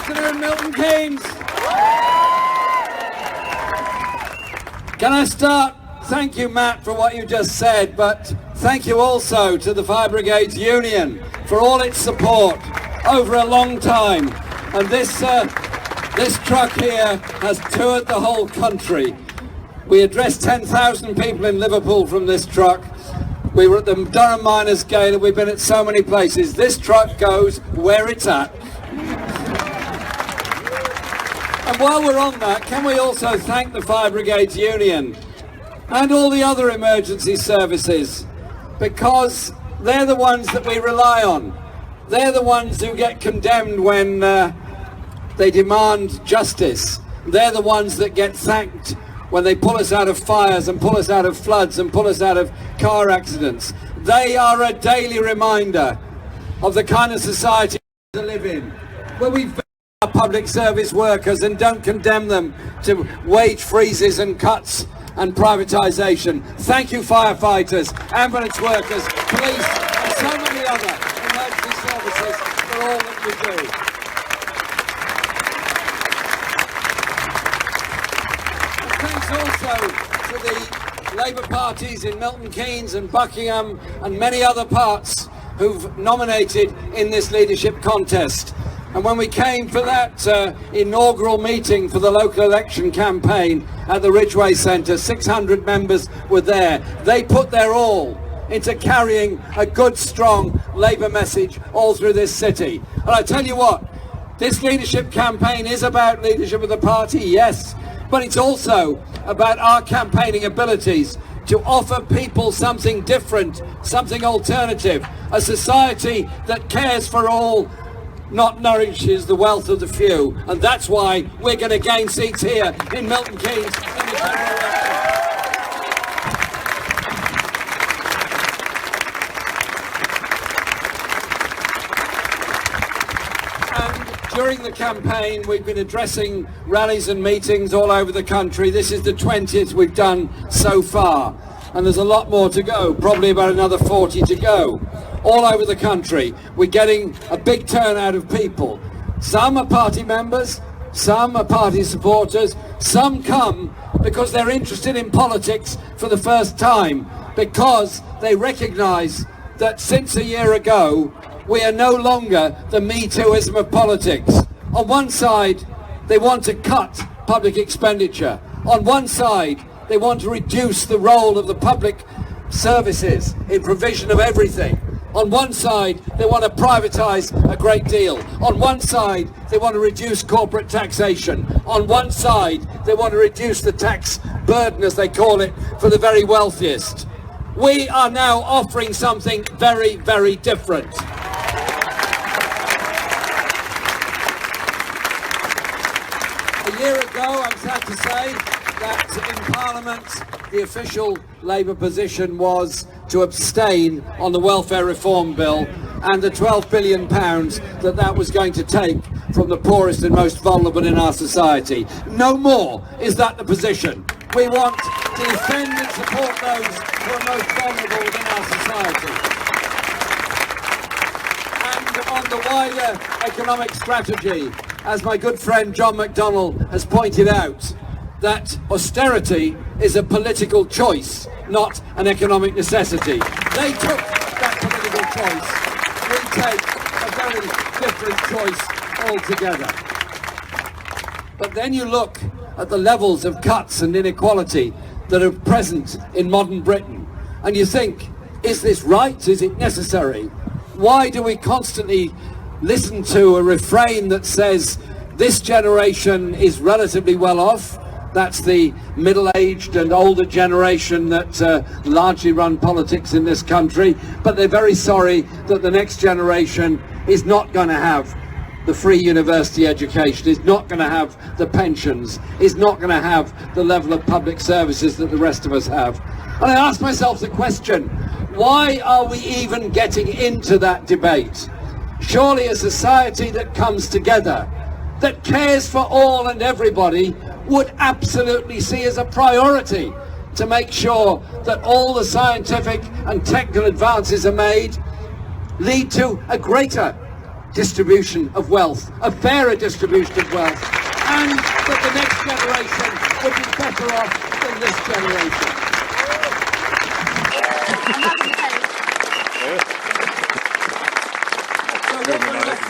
afternoon, Milton Keynes. Can I start? Thank you, Matt, for what you just said, but thank you also to the Fire Brigades Union for all its support over a long time. And this truck here has toured the whole country. We addressed 10,000 people in Liverpool from this truck. We were at the Durham Miners' Gala. We've been at so many places. This truck goes where it's at. And while we're on that, can we also thank the Fire Brigades Union and all the other emergency services, because they're the ones that we rely on. They're the ones who get condemned when they demand justice. They're the ones that get thanked when they pull us out of fires and pull us out of floods and pull us out of car accidents. They are a daily reminder of the kind of society we live in, where we value our public service workers and don't condemn them to wage freezes and cuts and privatisation. Thank you, firefighters, ambulance workers, police, and so many other emergency services for all that you do. And thanks also to the Labour parties in Milton Keynes and Buckingham and many other parts who've nominated in this leadership contest. And when we came for that inaugural meeting for the local election campaign at the Ridgeway Centre, 600 members were there. They put their all into carrying a good, strong Labour message all through this city. And I tell you what, this leadership campaign is about leadership of the party, yes, but it's also about our campaigning abilities to offer people something different, something alternative, a society that cares for all, not nourishes the wealth of the few. And that's why we're going to gain seats here in Milton Keynes in the general election. And during the campaign, we've been addressing rallies and meetings all over the country. This is the 20th we've done so far. And there's a lot more to go, probably about another 40 to go. All over the country, we're getting a big turnout of people. Some are party members, some are party supporters, some come because they're interested in politics for the first time, because they recognise that since a year ago, we are no longer the Me Tooism of politics. On one side, they want to cut public expenditure. On one side, they want to reduce the role of the public services in provision of everything. On one side, they want to privatise a great deal. On one side, they want to reduce corporate taxation. On one side, they want to reduce the tax burden, as they call it, for the very wealthiest. We are now offering something very, very different. A year ago, I'm sad to say, that in Parliament, the official Labour position was to abstain on the welfare reform bill and the £12 billion that was going to take from the poorest and most vulnerable in our society. No more is that the position. We want to defend and support those who are most vulnerable within our society. And on the wider economic strategy, as my good friend John McDonnell has pointed out, that austerity is a political choice, not an economic necessity. They took that political choice. We take a very different choice altogether. But then you look at the levels of cuts and inequality that are present in modern Britain, and you think, is this right? Is it necessary? Why do we constantly listen to a refrain that says this generation is relatively well off? That's the middle-aged and older generation that largely run politics in this country, but they're very sorry that the next generation is not going to have the free university education, is not going to have the pensions, is not going to have the level of public services that the rest of us have. And I ask myself the question, why are we even getting into that debate? Surely a society that comes together, that cares for all and everybody, would absolutely see as a priority to make sure that all the scientific and technical advances are made lead to a greater distribution of wealth, a fairer distribution of wealth, and that the next generation would be better off than this generation. So what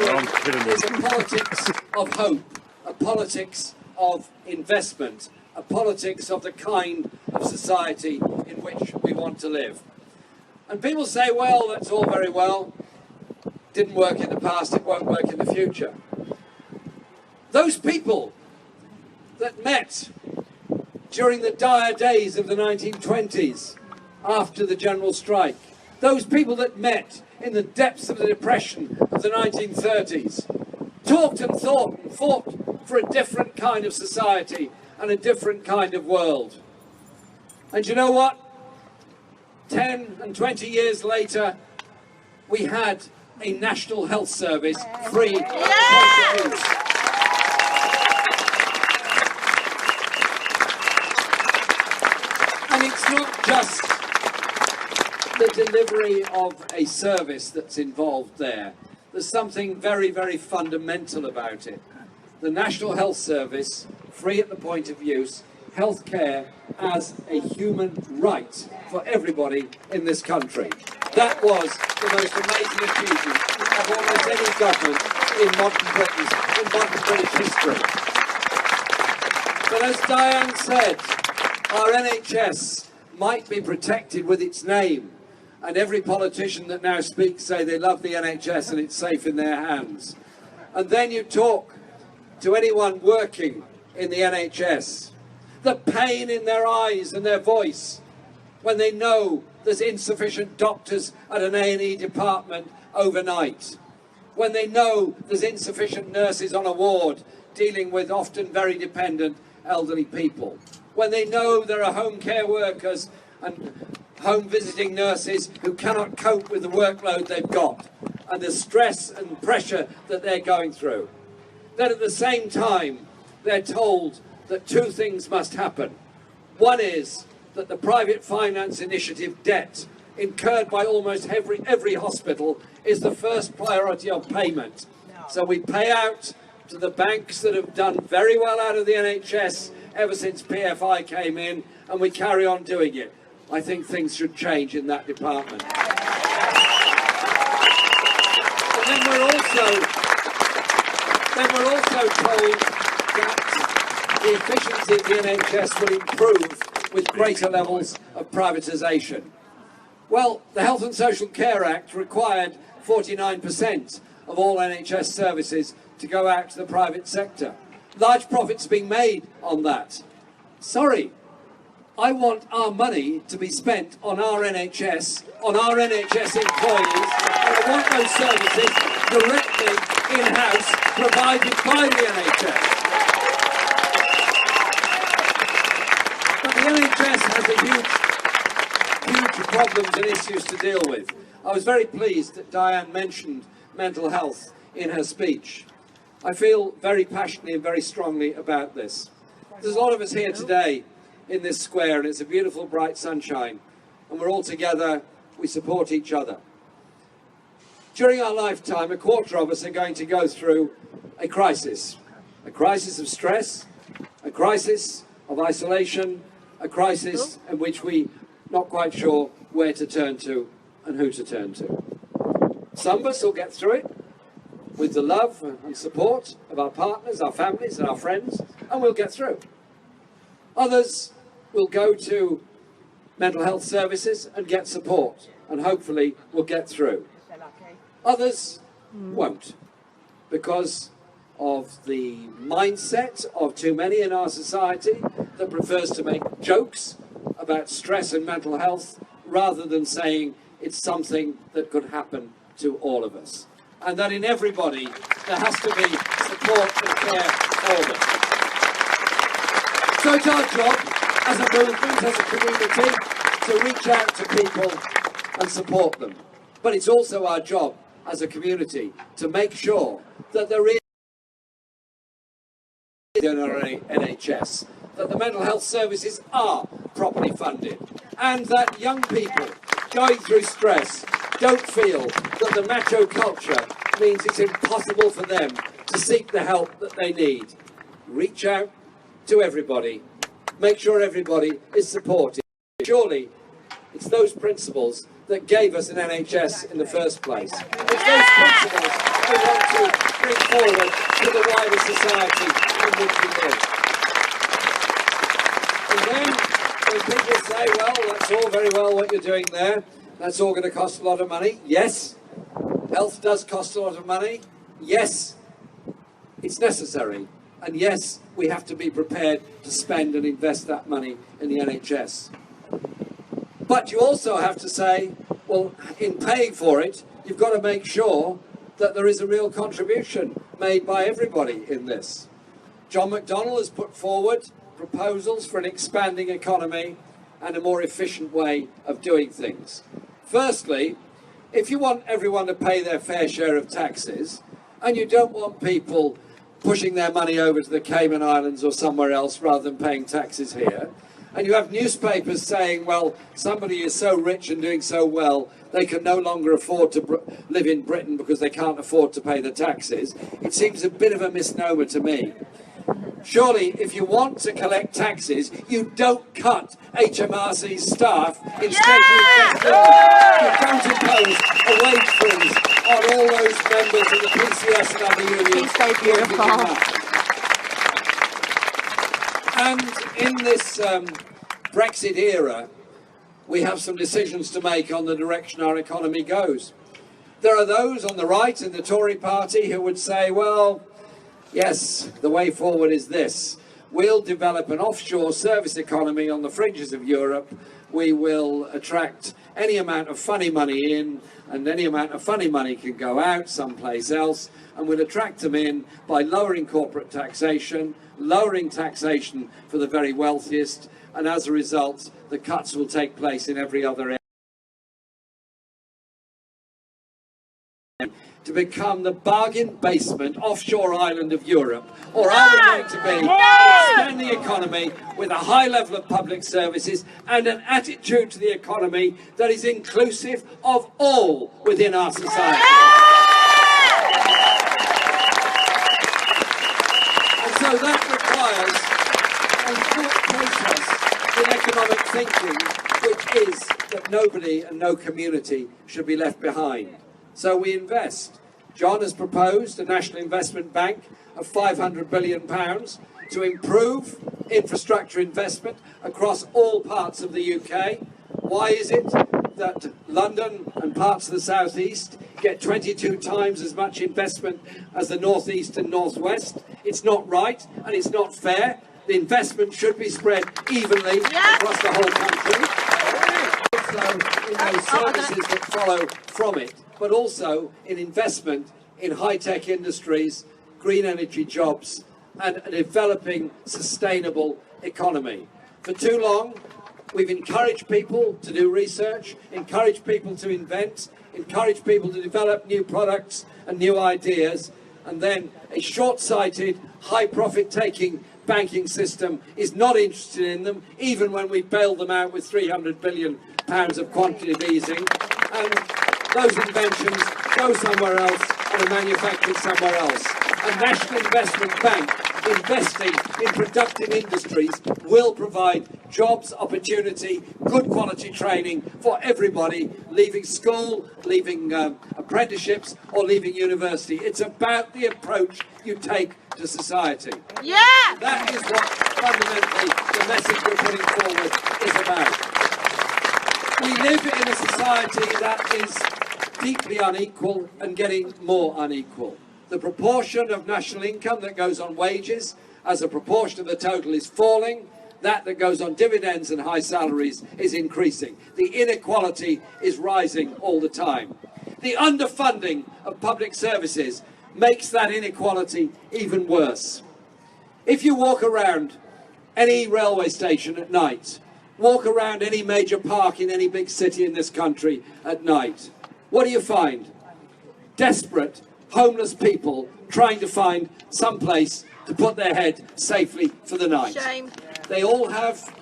we're offering is a politics of hope, a politics of investment, a politics of the kind of society in which we want to live. And people say, well, that's all very well. Didn't work in the past, it won't work in the future. Those people that met during the dire days of the 1920s, after the general strike, those people that met in the depths of the depression of the 1930s, talked and thought and fought for a different kind of society and a different kind of world. And you know what? 10 and 20 years later, we had a national health service free of point of use. And it's not just the delivery of a service that's involved there. There's something very, very fundamental about it. The National Health Service, free at the point of use, healthcare as a human right for everybody in this country. That was the most amazing achievement of almost any government in modern British history. But as Diane said, our NHS might be protected with its name, and every politician that now speaks say they love the NHS and it's safe in their hands. And then you talk to anyone working in the NHS, the pain in their eyes and their voice when they know there's insufficient doctors at an A&E department overnight, when they know there's insufficient nurses on a ward dealing with often very dependent elderly people, when they know there are home care workers and home visiting nurses who cannot cope with the workload they've got and the stress and pressure that they're going through. Then at the same time, they're told that two things must happen. One is that the private finance initiative debt incurred by almost every hospital is the first priority of payment. So we pay out to the banks that have done very well out of the NHS ever since PFI came in, and we carry on doing it. I think things should change in that department. And then we're also told that the efficiency of the NHS will improve with greater levels of privatisation. Well, the Health and Social Care Act required 49% of all NHS services to go out to the private sector. Large profits being made on that. Sorry, I want our money to be spent on our NHS, on our NHS employees, and I want those services directly in-house, provided by the NHS. But the NHS has huge problems and issues to deal with. I was very pleased that Diane mentioned mental health in her speech. I feel very passionately and very strongly about this. There's a lot of us here today in this square, and it's a beautiful bright sunshine, and we're all together, we support each other. During our lifetime, a quarter of us are going to go through a crisis of stress, a crisis of isolation, a crisis in which we're not quite sure where to turn to and who to turn to. Some of us will get through it with the love and support of our partners, our families and our friends, and we'll get through. Others will go to mental health services and get support, and hopefully will get through. Others won't, because of the mindset of too many in our society that prefers to make jokes about stress and mental health rather than saying it's something that could happen to all of us. And that in everybody there has to be support and care for them. So it's our job as a movement, as a community, to reach out to people and support them. But it's also our job as a community to make sure that there is in our NHS, that the mental health services are properly funded, and that young people going through stress don't feel that the macho culture means it's impossible for them to seek the help that they need. Reach out to everybody. Make sure everybody is supported. Surely it's those principles that gave us an NHS in the first place. It's those principles we want to bring forward to the wider society in which we live. And then when people say, well, that's all very well what you're doing there, that's all going to cost a lot of money. Yes, health does cost a lot of money. Yes, it's necessary. And yes, we have to be prepared to spend and invest that money in the NHS. But you also have to say, well, in paying for it, you've got to make sure that there is a real contribution made by everybody in this. John McDonnell has put forward proposals for an expanding economy and a more efficient way of doing things. Firstly, if you want everyone to pay their fair share of taxes, and you don't want people pushing their money over to the Cayman Islands or somewhere else rather than paying taxes here, and you have newspapers saying, well, somebody is so rich and doing so well, they can no longer afford to live in Britain because they can't afford to pay the taxes, it seems a bit of a misnomer to me. Surely, if you want to collect taxes, you don't cut HMRC's staff. Instead, you don't impose a wage freeze on all those members of the PCS and other unions. And in this Brexit era, we have some decisions to make on the direction our economy goes. There are those on the right in the Tory party who would say, well, yes, the way forward is this. We'll develop an offshore service economy on the fringes of Europe. We will attract any amount of funny money in, and any amount of funny money can go out someplace else, and we'll attract them in by lowering corporate taxation, lowering taxation for the very wealthiest, and as a result, the cuts will take place in every other area. To become the bargain basement offshore island of Europe, or are we going to be expand the economy with a high level of public services and an attitude to the economy that is inclusive of all within our society? And so that requires a thought process in economic thinking, which is that nobody and no community should be left behind. So we invest. John has proposed a national investment bank of £500 billion to improve infrastructure investment across all parts of the UK. Why is it that London and parts of the South East get 22 times as much investment as the North East and North West? It's not right and it's not fair. The investment should be spread evenly across the whole country. Also in those services that follow from it, but also in investment in high-tech industries, green energy jobs, and a developing sustainable economy. For too long, we've encouraged people to do research, encouraged people to invent, encouraged people to develop new products and new ideas, and then a short-sighted, high-profit-taking banking system is not interested in them, even when we bail them out with £300 billion of quantitative easing, and those inventions go somewhere else and are manufactured somewhere else. A national investment bank investing in productive industries will provide jobs, opportunity, good quality training for everybody leaving school, leaving apprenticeships or leaving university. It's about the approach you take to society. Yeah! That is what fundamentally the message we're putting forward is about. We live in a society that is deeply unequal and getting more unequal. The proportion of national income that goes on wages as a proportion of the total is falling. That goes on dividends and high salaries is increasing. The inequality is rising all the time. The underfunding of public services makes that inequality even worse. If you walk around any railway station at night, walk around any major park in any big city in this country at night, what do you find? Desperate, homeless people trying to find some place to put their head safely for the night. Shame. They all have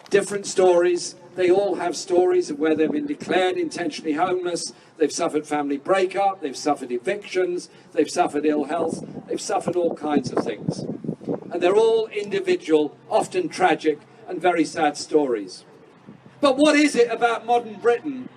different stories, They all have stories of where they've been declared intentionally homeless, they've suffered family breakup, they've suffered evictions, they've suffered ill health, they've suffered all kinds of things. And they're all individual, often tragic and very sad stories. But what is it about modern Britain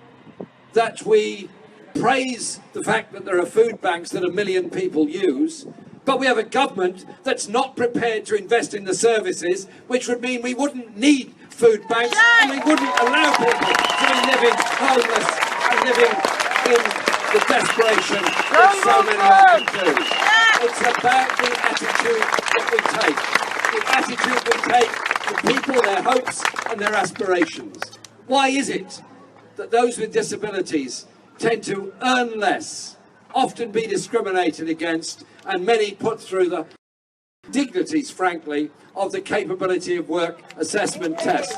that we praise the fact that there are food banks that 1 million people use, but we have a government that's not prepared to invest in the services, which would mean we wouldn't need food banks and we wouldn't allow people to be living homeless and living in the desperation that so many of them do. It's about the attitude that we take. The attitude we take to people, their hopes and their aspirations. Why is it that those with disabilities tend to earn less, often be discriminated against, and many put through the dignities, frankly, of the capability of work assessment tests?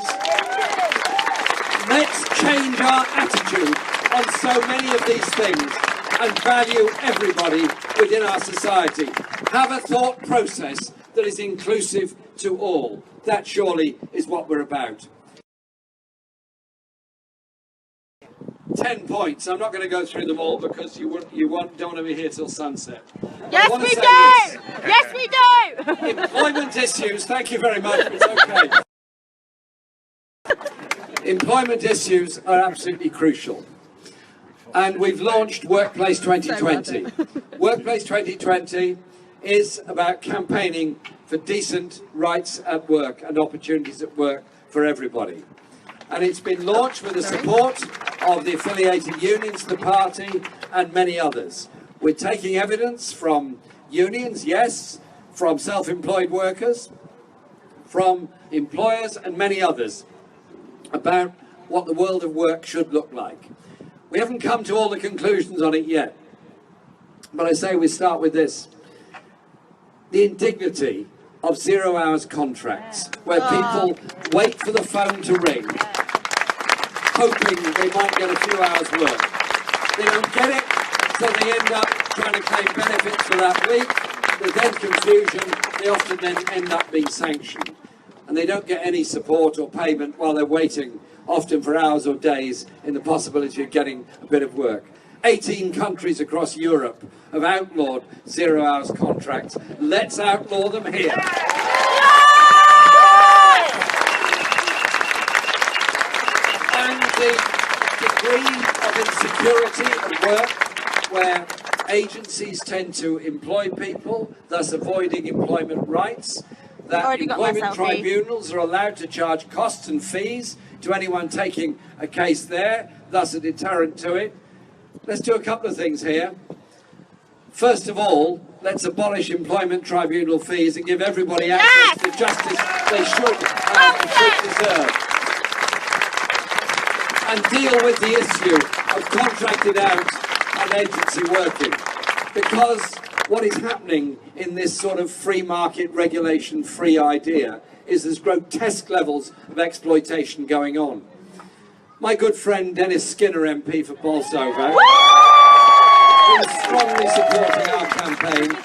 Let's change our attitude on so many of these things and value everybody within our society. Have a thought process that is inclusive to all. That surely is what we're about. 10 points. I'm not going to go through them all because don't want to be here till sunset. Yes, we do! Yes, we do! Employment issues. Thank you very much. It's okay. Employment issues are absolutely crucial. And we've launched Workplace 2020. Workplace 2020 is about campaigning for decent rights at work and opportunities at work for everybody. And it's been launched with the support of the affiliated unions, the party, and many others. We're taking evidence from unions, yes, from self-employed workers, from employers, and many others about what the world of work should look like. We haven't come to all the conclusions on it yet, but I say we start with this. The indignity of 0 hours contracts, where people wait for the phone to ring, hoping they might get a few hours work. They don't get it, so they end up trying to claim benefits for that week. There's then confusion. They often then end up being sanctioned. And they don't get any support or payment while they're waiting, often for hours or days, in the possibility of getting a bit of work. 18 countries across Europe have outlawed 0 hours contracts. Let's outlaw them here. And the degree of insecurity at work, where agencies tend to employ people, thus avoiding employment rights, that employment tribunals are allowed to charge costs and fees to anyone taking a case there, thus a deterrent to it. Let's do a couple of things here. First of all, let's abolish employment tribunal fees and give everybody access to justice they should deserve. And deal with the issue of contracted out and agency working. Because what is happening in this sort of free market regulation free idea is there's grotesque levels of exploitation going on. My good friend Dennis Skinner, MP for Bolsover, who is strongly supporting our campaign,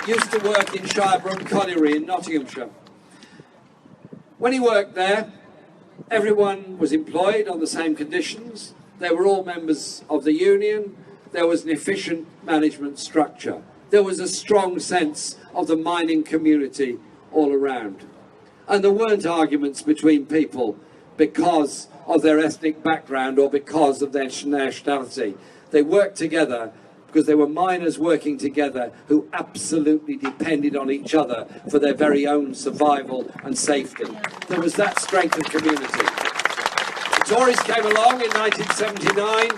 used to work in Shirebrook Colliery in Nottinghamshire. When he worked there, everyone was employed on the same conditions. They were all members of the union. There was an efficient management structure. There was a strong sense of the mining community all around. And there weren't arguments between people because of their ethnic background or because of their nationality. They worked together because they were miners working together who absolutely depended on each other for their very own survival and safety. There was that strength of community. The Tories came along in 1979,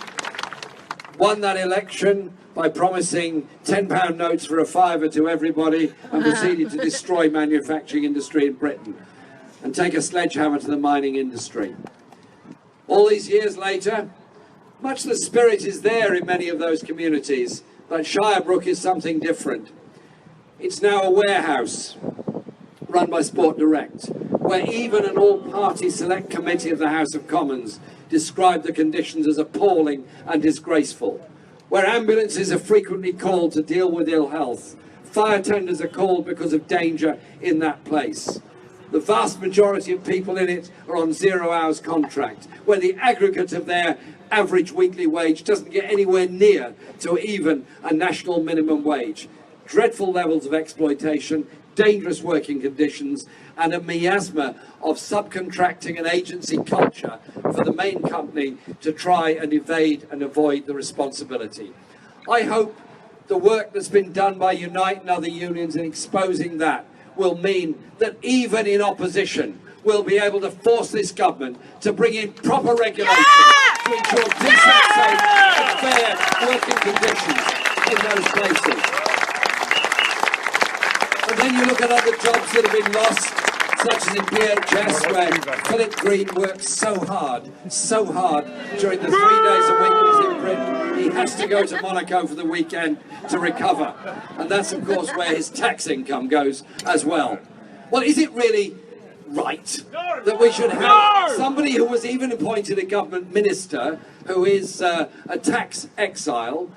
won that election by promising £10 notes for a fiver to everybody, and proceeded to destroy manufacturing industry in Britain and take a sledgehammer to the mining industry. All these years later, much of the spirit is there in many of those communities, but Shirebrook is something different. It's now a warehouse run by Sport Direct, where even an all-party select committee of the House of Commons described the conditions as appalling and disgraceful, where ambulances are frequently called to deal with ill health. Fire tenders are called because of danger in that place. The vast majority of people in it are on 0 hours contract, where the aggregate of their average weekly wage doesn't get anywhere near to even a national minimum wage. Dreadful levels of exploitation, dangerous working conditions, and a miasma of subcontracting and agency culture for the main company to try and evade and avoid the responsibility. I hope the work that's been done by Unite and other unions in exposing that will mean that even in opposition, we'll be able to force this government to bring in proper regulation to ensure decent, safe and fair working conditions in those places. And then you look at other jobs that have been lost, such as in PHS, where Philip Green works so hard during the 3 days a week he's in Britain. He has to go to Monaco for the weekend to recover. And that's, of course, where his tax income goes as well. Well, is it really right that we should have somebody who was even appointed a government minister, who is a tax exile,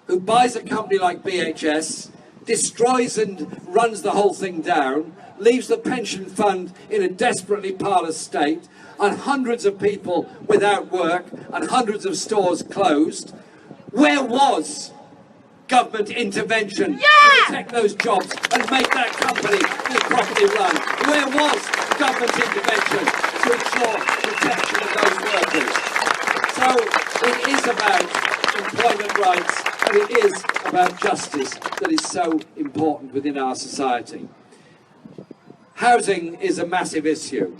who buys a company like BHS, destroys and runs the whole thing down, leaves the pension fund in a desperately parlous state, and hundreds of people without work, and hundreds of stores closed? Where was government intervention to protect those jobs and make that company be properly run? Where was government intervention to ensure protection of those workers? So it is about employment rights, and it is about justice that is so important within our society. Housing is a massive issue.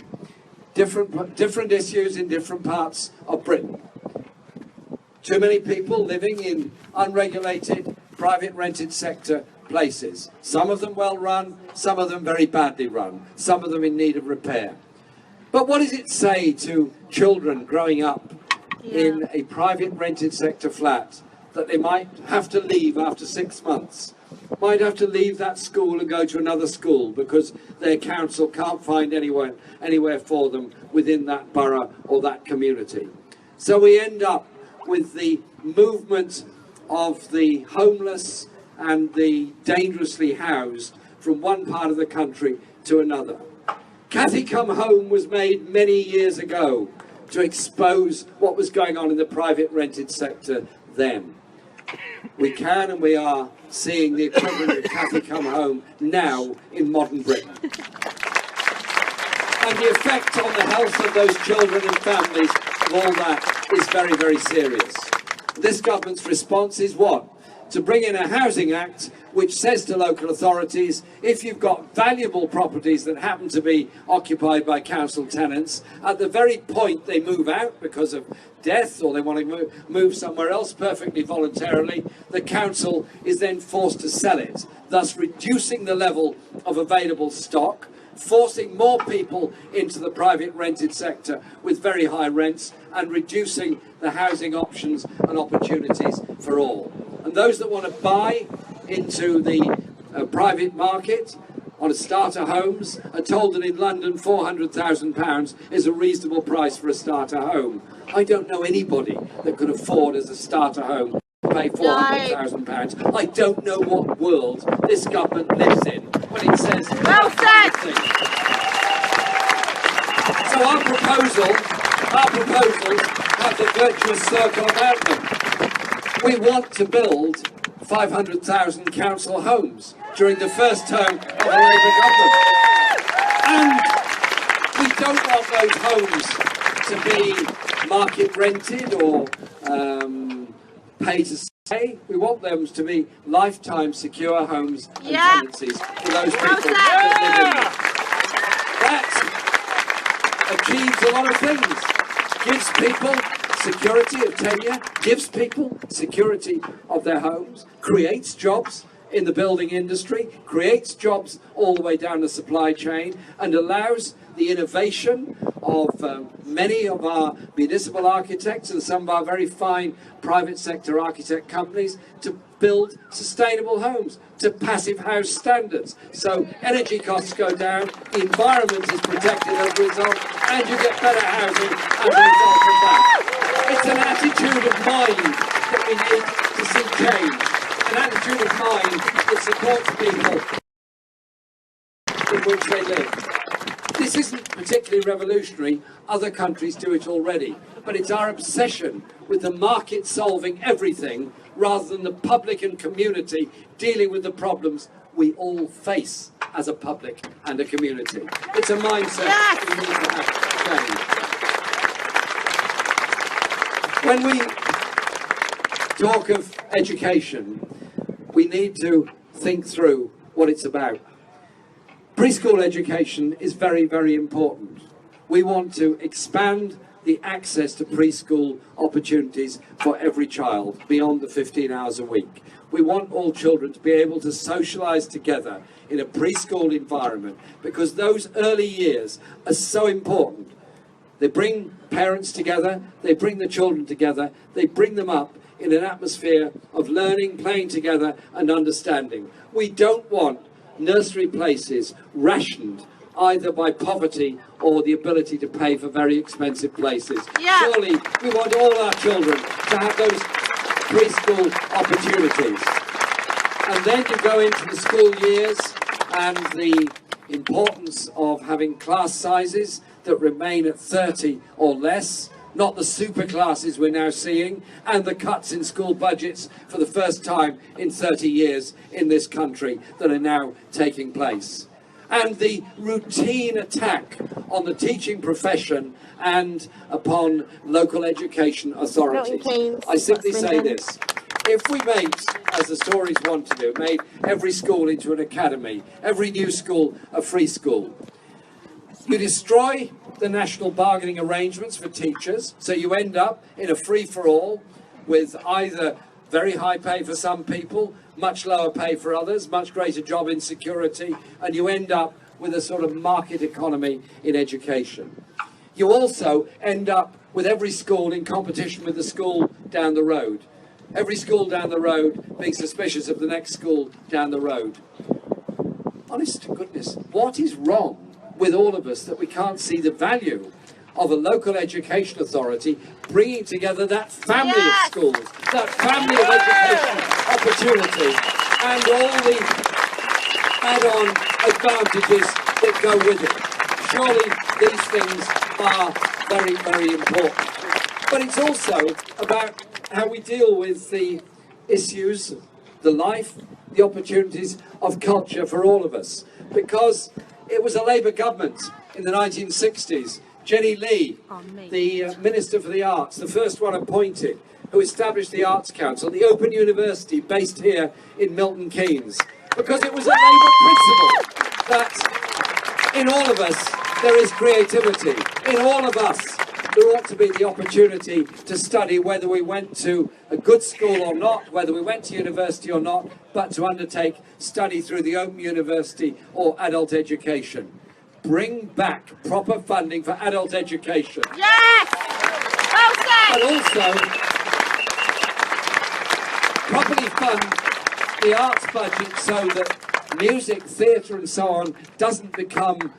Different issues in different parts of Britain. Too many people living in unregulated, private rented sector places. Some of them well run, some of them very badly run, some of them in need of repair. But what does it say to children growing up in a private rented sector flat that they might have to leave after 6 months? Might have to leave that school and go to another school because their council can't find anywhere for them within that borough or that community. So we end up with the movement of the homeless and the dangerously housed from one part of the country to another. Cathy Come Home was made many years ago to expose what was going on in the private rented sector then. We can and we are seeing the equivalent of Cathy Come Home now in modern Britain. And the effect on the health of those children and families of all that is very, very serious. This government's response is what? To bring in a Housing Act which says to local authorities, if you've got valuable properties that happen to be occupied by council tenants, at the very point they move out because of death or they want to move somewhere else perfectly voluntarily, the council is then forced to sell it, thus reducing the level of available stock, forcing more people into the private rented sector with very high rents and reducing the housing options and opportunities for all. And those that want to buy into the private market on a starter homes are told that in London £400,000 is a reasonable price for a starter home. I don't know anybody that could afford as a starter home to pay £400,000. I don't know what world this government lives in when it says well said. So our proposals have the virtuous circle about them. We want to build 500,000 council homes during the first term of a Labour government. And we don't want those homes to be market rented or pay to stay. We want them to be lifetime secure homes and tenancies for those people that live in. That achieves a lot of things. Gives people security of tenure, gives people security of their homes, creates jobs in the building industry, creates jobs all the way down the supply chain, and allows the innovation of many of our municipal architects and some of our very fine private sector architect companies to build sustainable homes to passive house standards. So energy costs go down, the environment is protected as a result, and you get better housing as a result of that. It's an attitude of mind that we need to see change. An attitude of mind that supports people in which they live. This isn't particularly revolutionary. Other countries do it already. But it's our obsession with the market solving everything rather than the public and community dealing with the problems we all face as a public and a community. It's a mindset we need to have change. When we talk of education, we need to think through what it's about. Preschool education is very, very important. We want to expand the access to preschool opportunities for every child beyond the 15 hours a week. We want all children to be able to socialise together in a preschool environment because those early years are so important. They bring parents together, they bring the children together, they bring them up in an atmosphere of learning, playing together and understanding. We don't want nursery places rationed either by poverty or the ability to pay for very expensive places. Surely we want all our children to have those preschool opportunities. And then you go into the school years and the importance of having class sizes that remain at 30 or less, not the super classes we're now seeing, and the cuts in school budgets for the first time in 30 years in this country that are now taking place. And the routine attack on the teaching profession and upon local education authorities. Milton Keynes, I simply say this. If we made, as the Tories want to do, made every school into an academy, every new school a free school, you destroy the national bargaining arrangements for teachers, so you end up in a free-for-all with either very high pay for some people, much lower pay for others, much greater job insecurity, and you end up with a sort of market economy in education. You also end up with every school in competition with the school down the road. Every school down the road being suspicious of the next school down the road. Honest to goodness, what is wrong with all of us that we can't see the value of a local education authority bringing together that family of schools, that family of education opportunity, and all the add-on advantages that go with it. Surely these things are very, very important. But it's also about how we deal with the issues, the life, the opportunities of culture for all of us. Because it was a Labour government in the 1960s, Jenny Lee, the Minister for the Arts, the first one appointed, who established the Arts Council, the Open University based here in Milton Keynes. Because it was a Labour principle that in all of us there is creativity. In all of us there ought to be the opportunity to study, whether we went to a good school or not, whether we went to university or not, but to undertake study through the Open University or adult education. Bring back proper funding for adult education. Yes! Well said! But also properly fund the arts budget so that music, theatre and so on doesn't become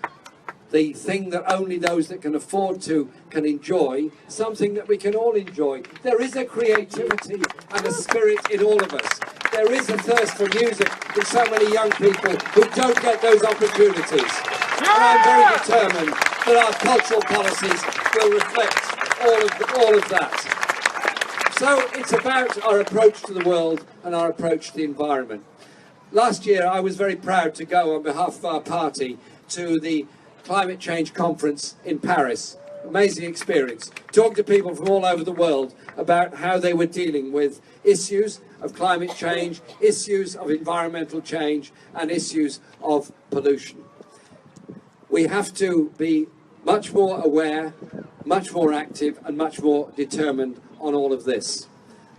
the thing that only those that can afford to can enjoy, something that we can all enjoy. There is a creativity and a spirit in all of us. There is a thirst for music in so many young people who don't get those opportunities. And I'm very determined that our cultural policies will reflect all of that. So it's about our approach to the world and our approach to the environment. Last year I was very proud to go on behalf of our party to the Climate Change Conference in Paris. Amazing experience. Talking to people from all over the world about how they were dealing with issues of climate change, issues of environmental change, and issues of pollution. We have to be much more aware, much more active, and much more determined on all of this.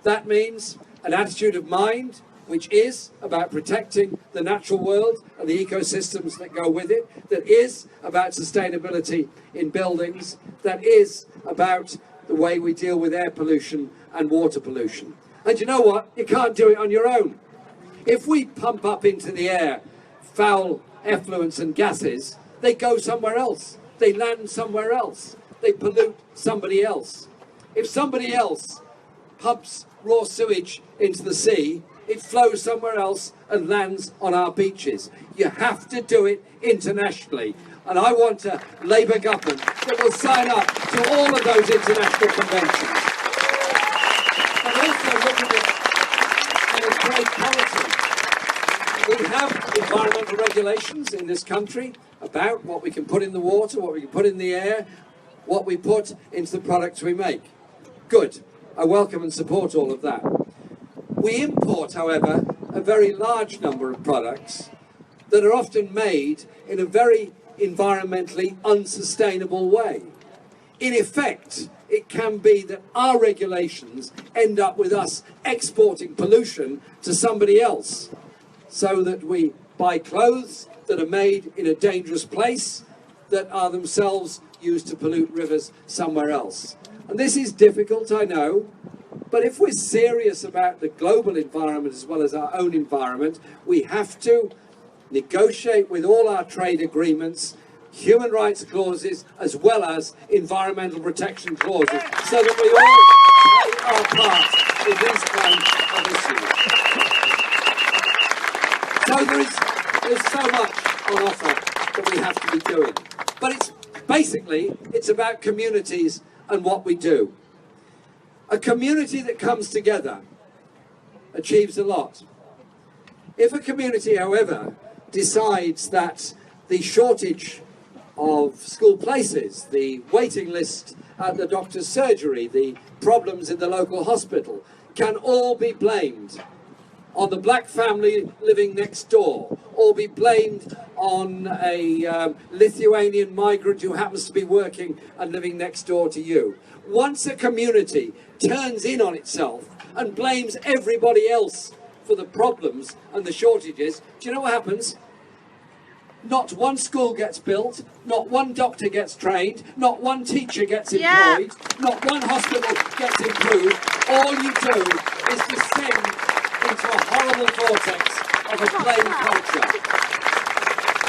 That means an attitude of mind which is about protecting the natural world and the ecosystems that go with it, that is about sustainability in buildings, that is about the way we deal with air pollution and water pollution. And you know what? You can't do it on your own. If we pump up into the air foul effluents and gases, they go somewhere else. They land somewhere else. They pollute somebody else. If somebody else pumps raw sewage into the sea, it flows somewhere else and lands on our beaches. You have to do it internationally. And I want a Labour government that will sign up to all of those international conventions. But also look at it as trade policy. We have environmental regulations in this country about what we can put in the water, what we can put in the air, what we put into the products we make. Good. I welcome and support all of that. We import, however, a very large number of products that are often made in a very environmentally unsustainable way. In effect, it can be that our regulations end up with us exporting pollution to somebody else, so that we buy clothes that are made in a dangerous place that are themselves used to pollute rivers somewhere else. And this is difficult, I know, but if we're serious about the global environment as well as our own environment, we have to negotiate with all our trade agreements human rights clauses as well as environmental protection clauses, so that we all play our part in these kinds of issues. So there's so much on offer that we have to be doing. But it's about communities and what we do. A community that comes together achieves a lot. If a community, however, decides that the shortage of school places, the waiting list at the doctor's surgery, the problems in the local hospital, can all be blamed on the black family living next door, or be blamed on a Lithuanian migrant who happens to be working and living next door to you. Once a community turns in on itself and blames everybody else for the problems and the shortages, do you know what happens? Not one school gets built, not one doctor gets trained, not one teacher gets employed, not one hospital gets improved. All you do is descend into a horrible vortex of a blame culture.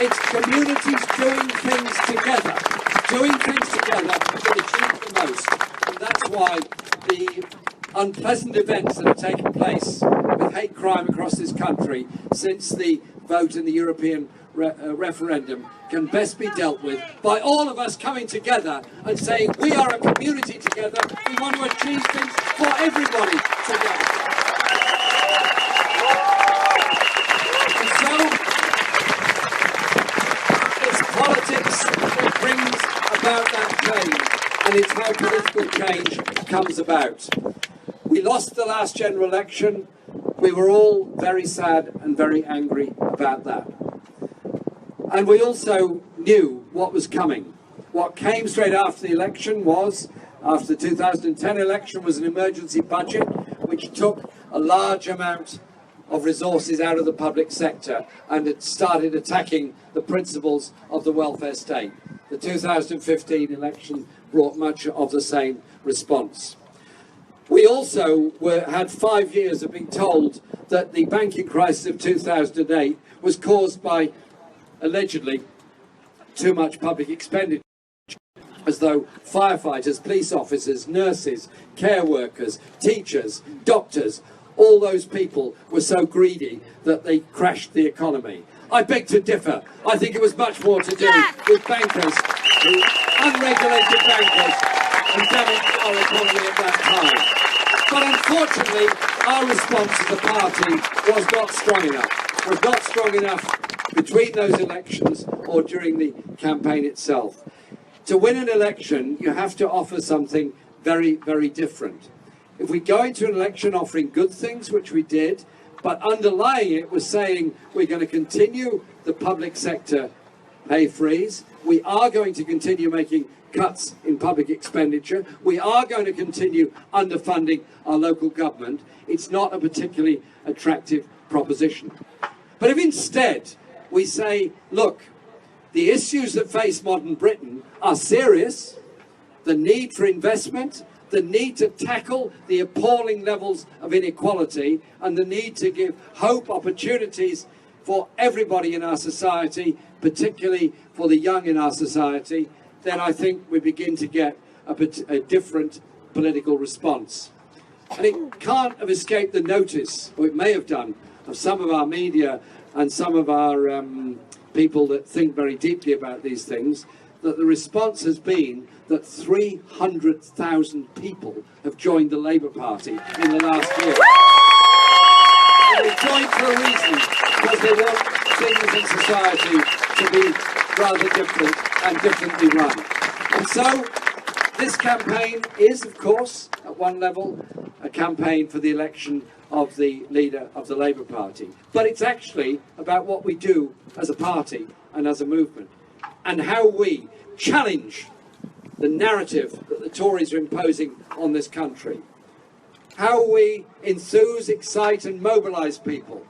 It's communities doing things together that achieve the most. And that's why the unpleasant events that have taken place with hate crime across this country since the vote in the European referendum can best be dealt with by all of us coming together and saying we are a community together, we want to achieve things for everybody together. And so it's politics that brings about that change, and it's how political change comes about. We lost the last general election. We were all very sad and very angry about that. And we also knew what was coming. What came straight after the election was, after the 2010 election, was an emergency budget which took a large amount of resources out of the public sector, and it started attacking the principles of the welfare state. The 2015 election brought much of the same response. We also had 5 years of being told that the banking crisis of 2008 was caused by, allegedly, too much public expenditure, as though firefighters, police officers, nurses, care workers, teachers, doctors, all those people were so greedy that they crashed the economy. I beg to differ. I think it was much more to do with bankers, unregulated bankers, who damaged our economy at that time. But unfortunately, our response as a party was not strong enough. Was not strong enough between those elections or during the campaign itself. To win an election, you have to offer something very, very different. If we go into an election offering good things, which we did, but underlying it was saying we're going to continue the public sector pay freeze, we are going to continue making cuts in public expenditure, we are going to continue underfunding our local government, it's not a particularly attractive proposition. But if instead we say, look, the issues that face modern Britain are serious, the need for investment, the need to tackle the appalling levels of inequality, and the need to give hope, opportunities for everybody in our society, particularly for the young in our society, then I think we begin to get a different political response. And it can't have escaped the notice, or it may have done, of some of our media and some of our people that think very deeply about these things, that the response has been that 300,000 people have joined the Labour Party in the last year. And they've joined for a reason, because they want things in society to be rather different and differently run. And so this campaign is, of course, at one level, a campaign for the election of the leader of the Labour Party. But it's actually about what we do as a party and as a movement, and how we challenge the narrative that the Tories are imposing on this country. How we enthuse, excite and mobilise people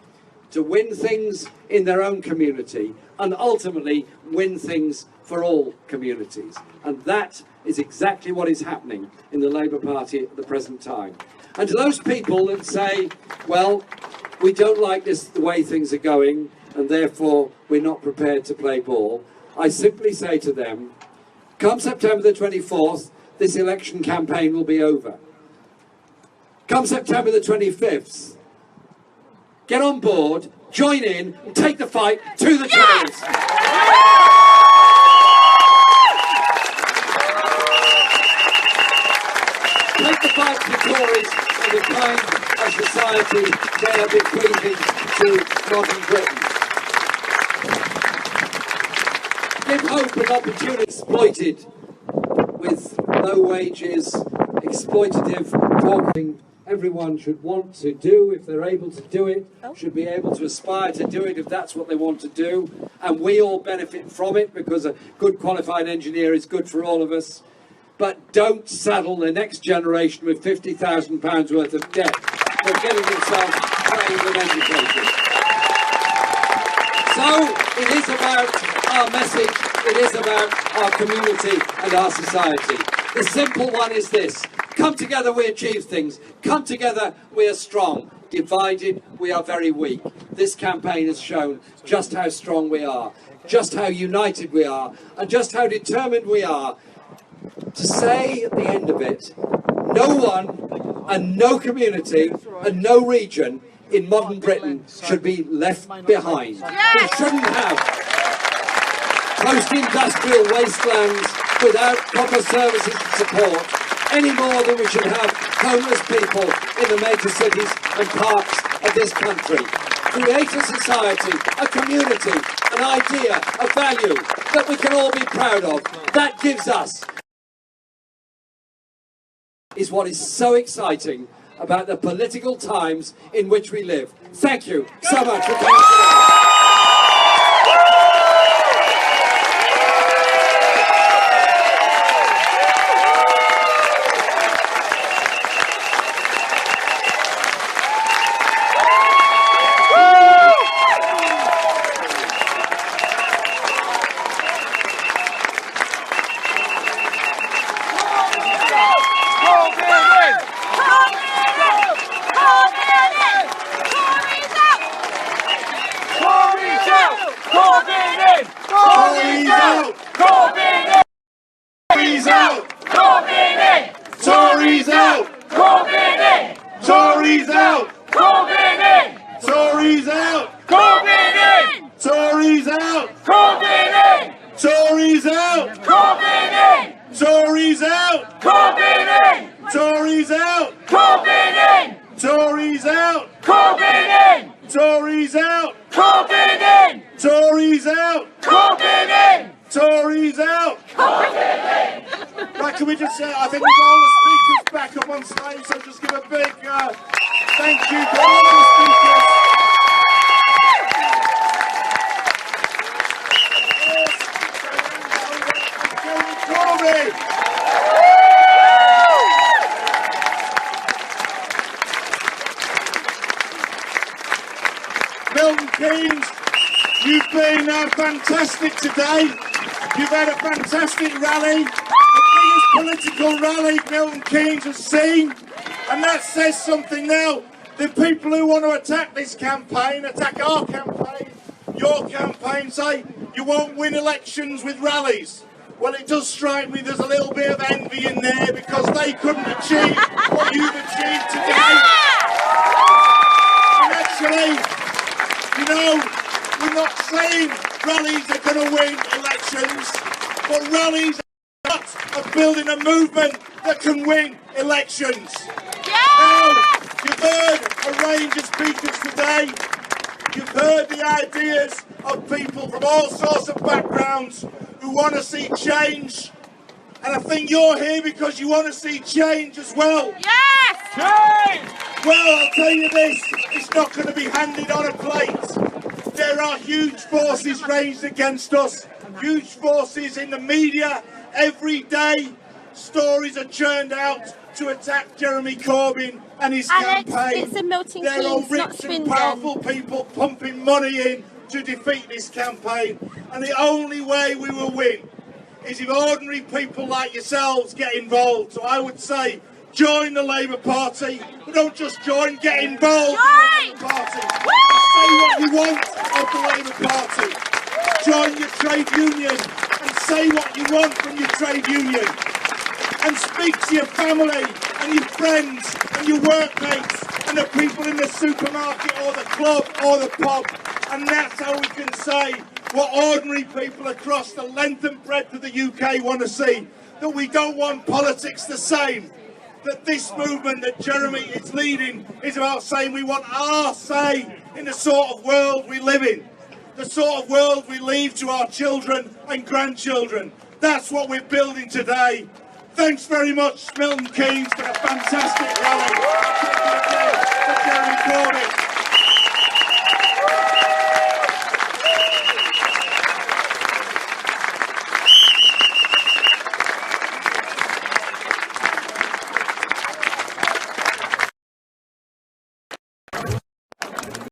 to win things in their own community and ultimately win things for all communities. And that is exactly what is happening in the Labour Party at the present time. And to those people that say, well, we don't like this, the way things are going, and therefore we're not prepared to play ball, I simply say to them, come September the 24th, this election campaign will be over. Come September the 25th, get on board, join in, and take the fight to the Tories. Take the fight to the Tories and the kind of society they are bequeathing to modern Britain. Give hope and opportunity exploited with low wages, exploitative talking. Everyone should want to do if they're able to do it, should be able to aspire to do it if that's what they want to do. And we all benefit from it because a good qualified engineer is good for all of us. But don't saddle the next generation with £50,000 worth of debt for getting themselves trained and educated. So it is about our message, it is about our community and our society. The simple one is this: come together, we achieve things. Come together, we are strong. Divided, we are very weak. This campaign has shown just how strong we are, just how united we are, and just how determined we are to say at the end of it, no one and no community and no region in modern Britain should be left behind. We shouldn't have post-industrial wastelands without proper services and support, any more than we should have homeless people in the major cities and parks of this country. Create a society, a community, an idea, a value that we can all be proud of. That gives us, is what is so exciting about the political times in which we live. Thank you so much for coming today. Tories out! Corbyn in! Tories out! Corbyn in! Tories out! Corbyn in! Tories out! Corbyn in! Tories out! Corbyn in! Tories out! Corbyn in! Tories out! Corbyn in! Tories out! Corbyn in! Tories out! Corbyn in! Tories out! Corbyn in! Tories out! Corbyn in! Right, can we just say, I think we've got all the speakers back up on stage, so just give a big thank you to all the speakers. Corbyn! Milton Keynes, you've been fantastic today. You've had a fantastic rally, the biggest political rally Milton Keynes has seen, and that says something now. The people who want to attack this campaign, attack our campaign, your campaign, say you won't win elections with rallies. Well, it does strike me there's a little bit of envy in there because they couldn't achieve what you've achieved today. And actually, you know, we're not saying rallies are going to win elections, but rallies are not of building a movement that can win elections. Now, you've heard a range of speakers today. You've heard the ideas of people from all sorts of backgrounds who want to see change. And I think you're here because you want to see change as well. Yes! Change! Well, I'll tell you this, it's not going to be handed on a plate. There are huge forces ranged against us, huge forces in the media. Every day, stories are churned out to attack Jeremy Corbyn and his campaign. It's a Milton There are Keynes, not rich and Swindon. powerful people pumping money in to defeat this campaign. And the only way we will win is if ordinary people like yourselves get involved. So I would say, join the Labour Party, but don't just join, get involved in the Labour Party. Say what you want of the Labour Party. Join your trade union and say what you want from your trade union. And speak to your family and your friends and your workmates and the people in the supermarket or the club or the pub. And that's how we can say what ordinary people across the length and breadth of the UK want to see. That we don't want politics the same. That this movement that Jeremy is leading is about saying we want our say in the sort of world we live in. The sort of world we leave to our children and grandchildren. That's what we're building today. Thanks very much, Milton Keynes, for a fantastic rally. For Jeremy Corbyn.